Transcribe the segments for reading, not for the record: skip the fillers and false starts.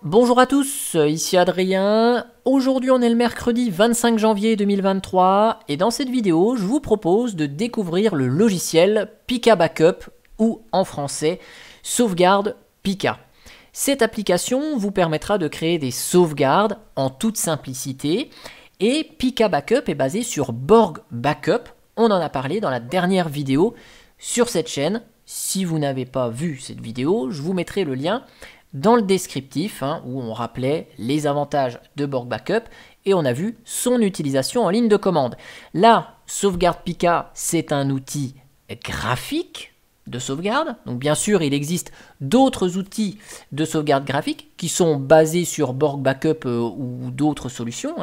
Bonjour à tous, ici Adrien. Aujourd'hui on est le mercredi 25 janvier 2023 et dans cette vidéo je vous propose de découvrir le logiciel Pika Backup ou en français Sauvegarde Pika. Cette application vous permettra de créer des sauvegardes en toute simplicité et Pika Backup est basé sur Borg Backup. On en a parlé dans la dernière vidéo sur cette chaîne. Si vous n'avez pas vu cette vidéo, je vous mettrai le lien dans le descriptif où on rappelait les avantages de Borg Backup et on a vu son utilisation en ligne de commande. Là, Sauvegarde Pika, c'est un outil graphique de sauvegarde. Donc bien sûr, il existe d'autres outils de sauvegarde graphique qui sont basés sur Borg Backup ou d'autres solutions.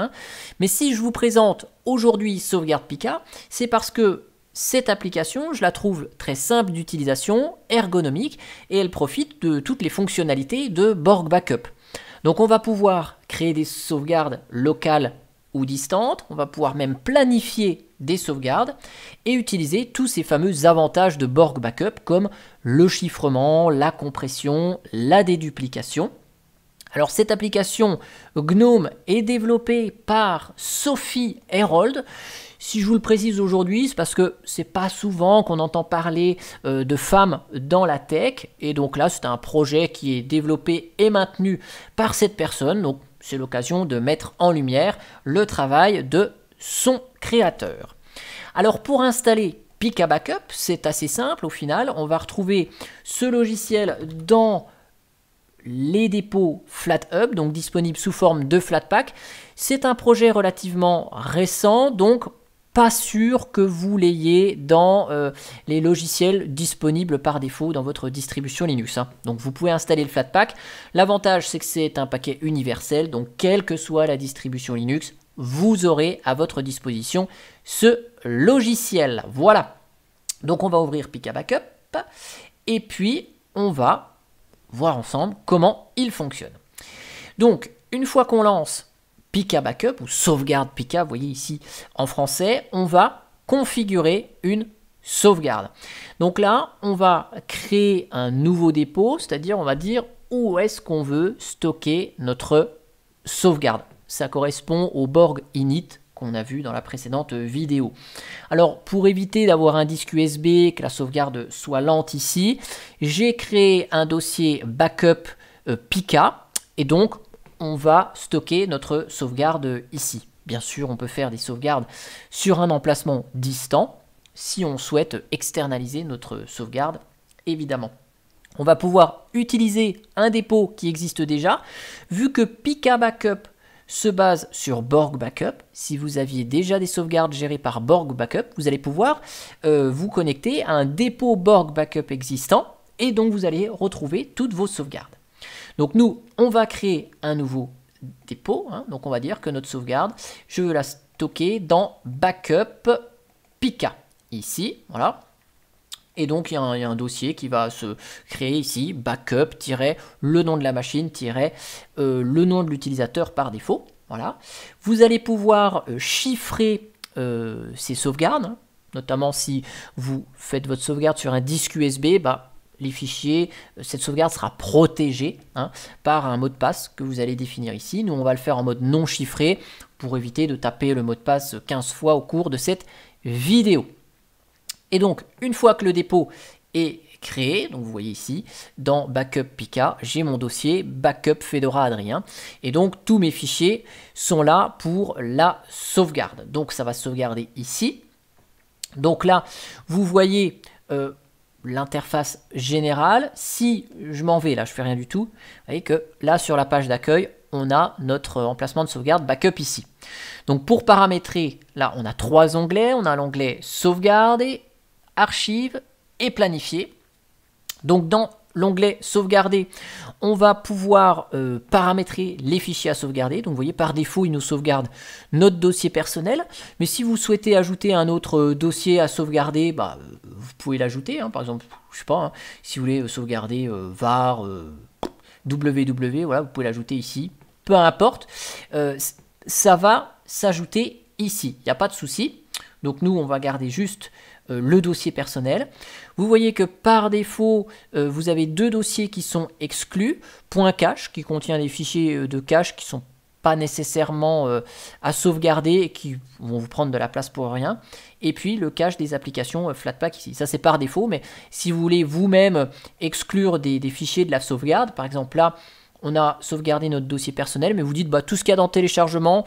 Mais si je vous présente aujourd'hui Sauvegarde Pika, c'est parce que cette application, je la trouve très simple d'utilisation, ergonomique, et elle profite de toutes les fonctionnalités de Borg Backup. Donc on va pouvoir créer des sauvegardes locales ou distantes, on va pouvoir même planifier des sauvegardes et utiliser tous ces fameux avantages de Borg Backup comme le chiffrement, la compression, la déduplication. Alors cette application GNOME est développée par Sophie Herold. Si je vous le précise aujourd'hui, c'est parce que c'est pas souvent qu'on entend parler de femmes dans la tech. Et donc là, c'est un projet qui est développé et maintenu par cette personne. Donc c'est l'occasion de mettre en lumière le travail de son créateur. Alors pour installer Pika Backup, c'est assez simple au final. On va retrouver ce logiciel dans les dépôts FlatHub, donc disponibles sous forme de Flatpak. C'est un projet relativement récent, donc pas sûr que vous l'ayez dans les logiciels disponibles par défaut dans votre distribution Linux. Donc vous pouvez installer le Flatpak. L'avantage, c'est que c'est un paquet universel, donc quelle que soit la distribution Linux, vous aurez à votre disposition ce logiciel. Voilà. Donc on va ouvrir Pika Backup et puis on va voir ensemble comment il fonctionne. Donc une fois qu'on lance Pika Backup ou Sauvegarde Pika, vous voyez ici en français, on va configurer une sauvegarde. Donc là, on va créer un nouveau dépôt, c'est-à-dire on va dire où est-ce qu'on veut stocker notre sauvegarde. Ça correspond au Borg init qu'on a vu dans la précédente vidéo. Alors pour éviter d'avoir un disque USB, que la sauvegarde soit lente ici, j'ai créé un dossier backup Pika et donc on va stocker notre sauvegarde ici. Bien sûr, on peut faire des sauvegardes sur un emplacement distant si on souhaite externaliser notre sauvegarde, évidemment. On va pouvoir utiliser un dépôt qui existe déjà. Vu que Pika Backup se base sur Borg Backup, si vous aviez déjà des sauvegardes gérées par Borg Backup, vous allez pouvoir vous connecter à un dépôt Borg Backup existant et donc vous allez retrouver toutes vos sauvegardes. Donc nous, on va créer un nouveau dépôt. Donc on va dire que notre sauvegarde, je veux la stocker dans Backup Pika. Ici, voilà. Et donc il y a un dossier qui va se créer ici, backup, le nom de la machine, le nom de l'utilisateur par défaut. Voilà. Vous allez pouvoir chiffrer ces sauvegardes, notamment si vous faites votre sauvegarde sur un disque USB, les fichiers, cette sauvegarde sera protégée par un mot de passe que vous allez définir ici. Nous, on va le faire en mode non chiffré pour éviter de taper le mot de passe 15 fois au cours de cette vidéo. Et donc, une fois que le dépôt est créé, donc vous voyez ici, dans Backup Pika, j'ai mon dossier Backup Fedora Adrien. Et donc, tous mes fichiers sont là pour la sauvegarde. Donc, ça va sauvegarder ici. Donc là, vous voyez l'interface générale. Si je m'en vais, là, je fais rien du tout. Vous voyez que là, sur la page d'accueil, on a notre emplacement de sauvegarde Backup ici. Donc, pour paramétrer, là, on a trois onglets. On a l'onglet Sauvegarder, Archives et Planifier. Donc dans l'onglet Sauvegarder, on va pouvoir paramétrer les fichiers à sauvegarder. Donc vous voyez, par défaut, il nous sauvegarde notre dossier personnel. Mais si vous souhaitez ajouter un autre dossier à sauvegarder, vous pouvez l'ajouter. Par exemple, je sais pas, si vous voulez sauvegarder var www, voilà, vous pouvez l'ajouter ici. Peu importe, ça va s'ajouter ici. Il n'y a pas de souci. Donc nous, on va garder juste le dossier personnel. Vous voyez que par défaut, vous avez deux dossiers qui sont exclus. .cache qui contient des fichiers de cache qui ne sont pas nécessairement à sauvegarder et qui vont vous prendre de la place pour rien. Et puis le cache des applications Flatpak ici. Ça c'est par défaut, mais si vous voulez vous-même exclure des fichiers de la sauvegarde, par exemple là, on a sauvegardé notre dossier personnel, mais vous dites bah, tout ce qu'il y a dans le téléchargement,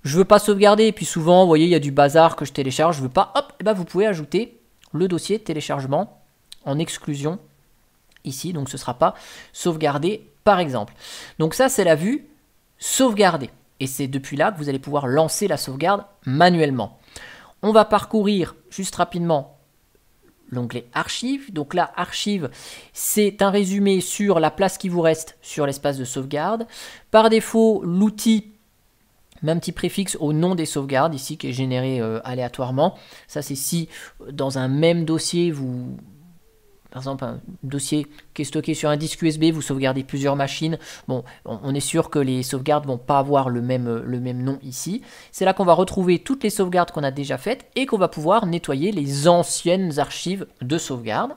je veux pas sauvegarder. Et puis souvent, vous voyez, il y a du bazar que je télécharge, je veux pas, hop, et bah, vous pouvez ajouter le dossier de téléchargement en exclusion ici, donc ce ne sera pas sauvegardé par exemple. Donc ça c'est la vue sauvegarder. Et c'est depuis là que vous allez pouvoir lancer la sauvegarde manuellement. On va parcourir juste rapidement l'onglet archives. Donc là, archives, c'est un résumé sur la place qui vous reste sur l'espace de sauvegarde. Par défaut, l'outil met un petit préfixe au nom des sauvegardes ici qui est généré aléatoirement. Ça c'est si dans un même dossier vous... Par exemple, un dossier qui est stocké sur un disque USB, vous sauvegardez plusieurs machines. Bon, on est sûr que les sauvegardes ne vont pas avoir le même nom ici. C'est là qu'on va retrouver toutes les sauvegardes qu'on a déjà faites et qu'on va pouvoir nettoyer les anciennes archives de sauvegarde.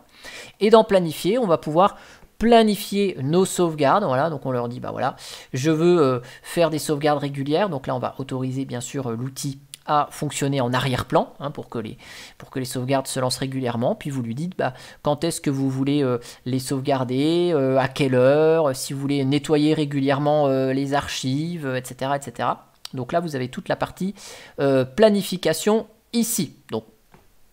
Et dans planifier, on va pouvoir planifier nos sauvegardes. Voilà, donc on leur dit, bah voilà, je veux faire des sauvegardes régulières. Donc là, on va autoriser bien sûr l'outil à fonctionner en arrière-plan pour que les sauvegardes se lancent régulièrement. Puis vous lui dites bah, quand est-ce que vous voulez les sauvegarder, à quelle heure, si vous voulez nettoyer régulièrement les archives, etc., etc. Donc là, vous avez toute la partie planification ici. Donc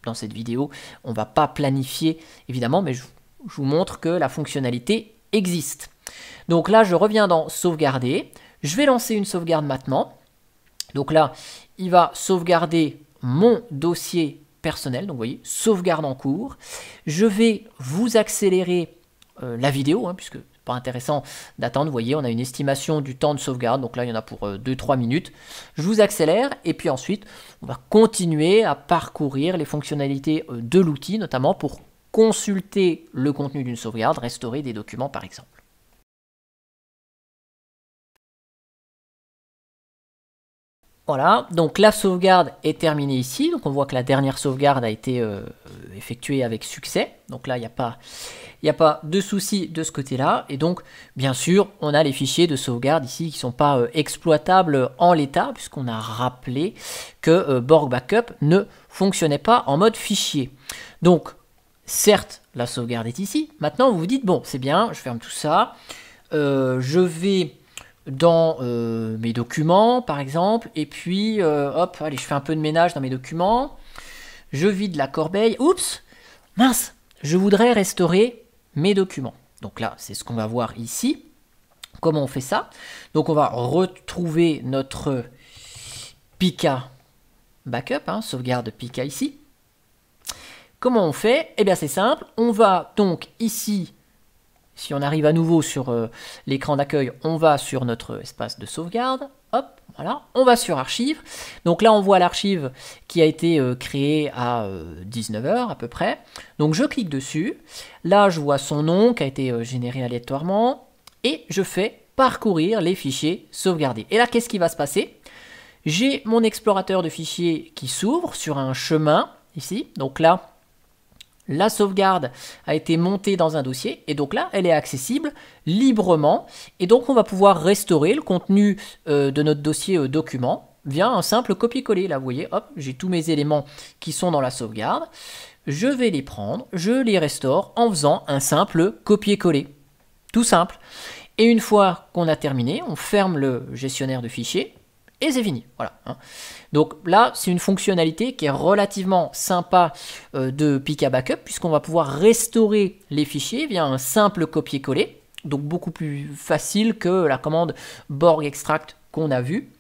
dans cette vidéo, on ne va pas planifier évidemment, mais je vous montre que la fonctionnalité existe. Donc là, je reviens dans sauvegarder. Je vais lancer une sauvegarde maintenant. Donc là, il va sauvegarder mon dossier personnel. Donc vous voyez, sauvegarde en cours. Je vais vous accélérer la vidéo, puisque c'est pas intéressant d'attendre. Vous voyez, on a une estimation du temps de sauvegarde. Donc là, il y en a pour 2-3 minutes. Je vous accélère et puis ensuite, on va continuer à parcourir les fonctionnalités de l'outil, notamment pour consulter le contenu d'une sauvegarde, restaurer des documents par exemple. Voilà, donc la sauvegarde est terminée ici. Donc on voit que la dernière sauvegarde a été effectuée avec succès. Donc là, il n'y a pas de souci de ce côté-là. Et donc, bien sûr, on a les fichiers de sauvegarde ici qui ne sont pas exploitables en l'état, puisqu'on a rappelé que Borg Backup ne fonctionnait pas en mode fichier. Donc, certes, la sauvegarde est ici. Maintenant, vous vous dites, bon, c'est bien, je ferme tout ça. Je vais dans mes documents par exemple et puis hop, allez, je fais un peu de ménage dans mes documents, je vide la corbeille, oups, mince, je voudrais restaurer mes documents. Donc là, c'est ce qu'on va voir ici. Comment on fait ça? Donc on va retrouver notre Pika Backup, sauvegarde Pika ici. Comment on fait? Eh bien c'est simple, on va donc ici. Si on arrive à nouveau sur l'écran d'accueil, on va sur notre espace de sauvegarde. Hop, voilà, on va sur archives. Donc là, on voit l'archive qui a été créée à 19 h à peu près. Donc je clique dessus. Là, je vois son nom qui a été généré aléatoirement. Et je fais parcourir les fichiers sauvegardés. Et là, qu'est-ce qui va se passer? J'ai mon explorateur de fichiers qui s'ouvre sur un chemin ici. Donc là, la sauvegarde a été montée dans un dossier et donc là, elle est accessible librement. Et donc, on va pouvoir restaurer le contenu de notre dossier document via un simple copier-coller. Là, vous voyez, hop, j'ai tous mes éléments qui sont dans la sauvegarde. Je vais les prendre, je les restaure en faisant un simple copier-coller. Tout simple. Et une fois qu'on a terminé, on ferme le gestionnaire de fichiers. Et c'est fini, voilà. Donc là, c'est une fonctionnalité qui est relativement sympa de Pika Backup, puisqu'on va pouvoir restaurer les fichiers via un simple copier-coller, donc beaucoup plus facile que la commande Borg extract qu'on a vue,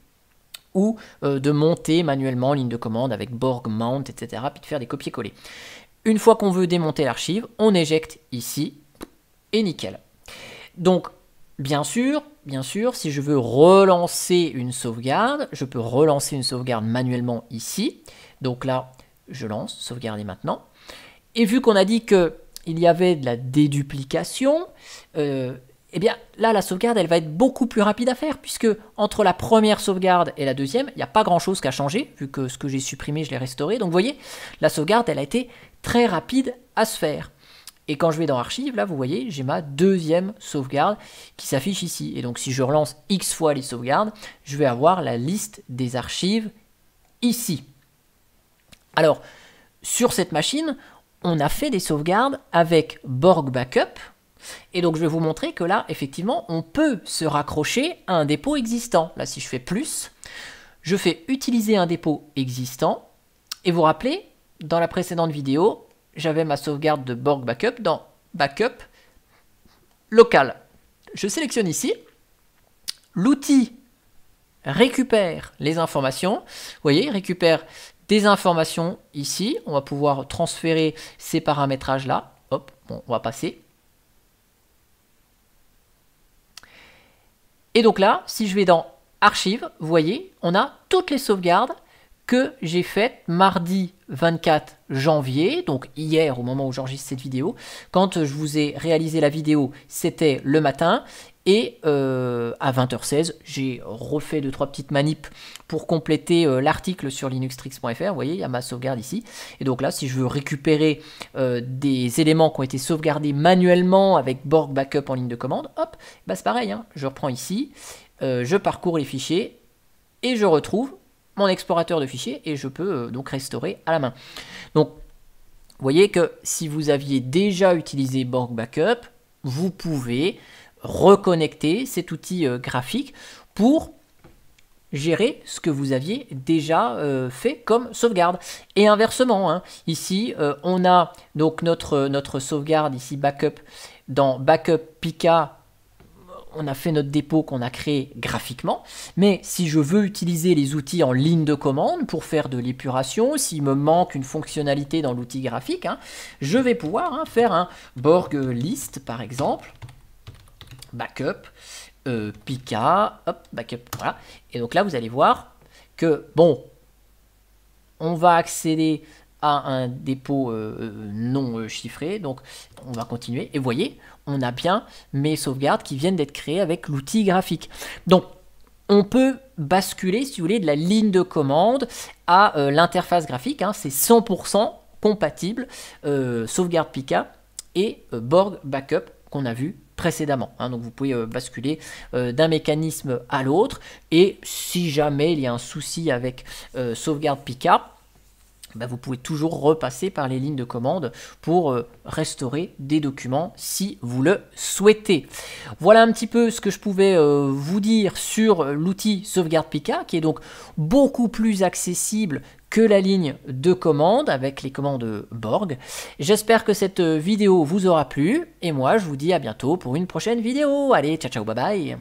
ou de monter manuellement ligne de commande avec Borg mount, etc., puis de faire des copier-coller. Une fois qu'on veut démonter l'archive, on éjecte ici, et nickel. Donc, bien sûr, si je veux relancer une sauvegarde, je peux relancer une sauvegarde manuellement ici. Donc là, je lance, sauvegarder maintenant. Et vu qu'on a dit qu'il y avait de la déduplication, eh eh bien là la sauvegarde elle va être beaucoup plus rapide à faire, puisque entre la première sauvegarde et la deuxième, il n'y a pas grand chose qui a changé, vu que ce que j'ai supprimé je l'ai restauré. Donc vous voyez, la sauvegarde elle a été très rapide à se faire. Et quand je vais dans Archives, là vous voyez, j'ai ma deuxième sauvegarde qui s'affiche ici. Et donc si je relance X fois les sauvegardes, je vais avoir la liste des archives ici. Alors, sur cette machine, on a fait des sauvegardes avec Borg Backup. Et donc je vais vous montrer que là, effectivement, on peut se raccrocher à un dépôt existant. Là, si je fais plus, je fais utiliser un dépôt existant. Et vous vous rappelez, dans la précédente vidéo, j'avais ma sauvegarde de Borg Backup dans Backup local. Je sélectionne ici. L'outil récupère les informations. Vous voyez, il récupère des informations ici. On va pouvoir transférer ces paramétrages-là. Hop, bon, on va passer. Et donc là, si je vais dans Archives, vous voyez, on a toutes les sauvegardes que j'ai faites mardi 24 janvier, donc hier au moment où j'enregistre cette vidéo. Quand je vous ai réalisé la vidéo, c'était le matin. Et à 20h16, j'ai refait 2-3 petites manips pour compléter l'article sur linuxtricks.fr. Vous voyez, il y a ma sauvegarde ici. Et donc là, si je veux récupérer des éléments qui ont été sauvegardés manuellement avec Borg Backup en ligne de commande, hop, bah c'est pareil, hein. Je reprends ici, je parcours les fichiers et je retrouve mon explorateur de fichiers et je peux donc restaurer à la main. Donc, vous voyez que si vous aviez déjà utilisé Borg Backup, vous pouvez reconnecter cet outil graphique pour gérer ce que vous aviez déjà fait comme sauvegarde. Et inversement, hein, ici, on a donc notre sauvegarde ici, Backup, dans Backup Pika. On a fait notre dépôt qu'on a créé graphiquement, mais si je veux utiliser les outils en ligne de commande pour faire de l'épuration, s'il me manque une fonctionnalité dans l'outil graphique, hein, je vais pouvoir faire un Borg list par exemple, backup, Pika, hop, backup, voilà. Et donc là vous allez voir que, bon, on va accéder à un dépôt non chiffré, donc on va continuer, et vous voyez, on a bien mes sauvegardes qui viennent d'être créées avec l'outil graphique. Donc, on peut basculer, si vous voulez, de la ligne de commande à l'interface graphique, hein, c'est 100% compatible, sauvegarde Pika et Borg Backup qu'on a vu précédemment. Hein, donc vous pouvez basculer d'un mécanisme à l'autre, et si jamais il y a un souci avec sauvegarde Pika, bah vous pouvez toujours repasser par les lignes de commande pour restaurer des documents si vous le souhaitez. Voilà un petit peu ce que je pouvais vous dire sur l'outil sauvegarde Pika, qui est donc beaucoup plus accessible que la ligne de commande avec les commandes Borg. J'espère que cette vidéo vous aura plu, et moi je vous dis à bientôt pour une prochaine vidéo. Allez, ciao ciao, bye bye.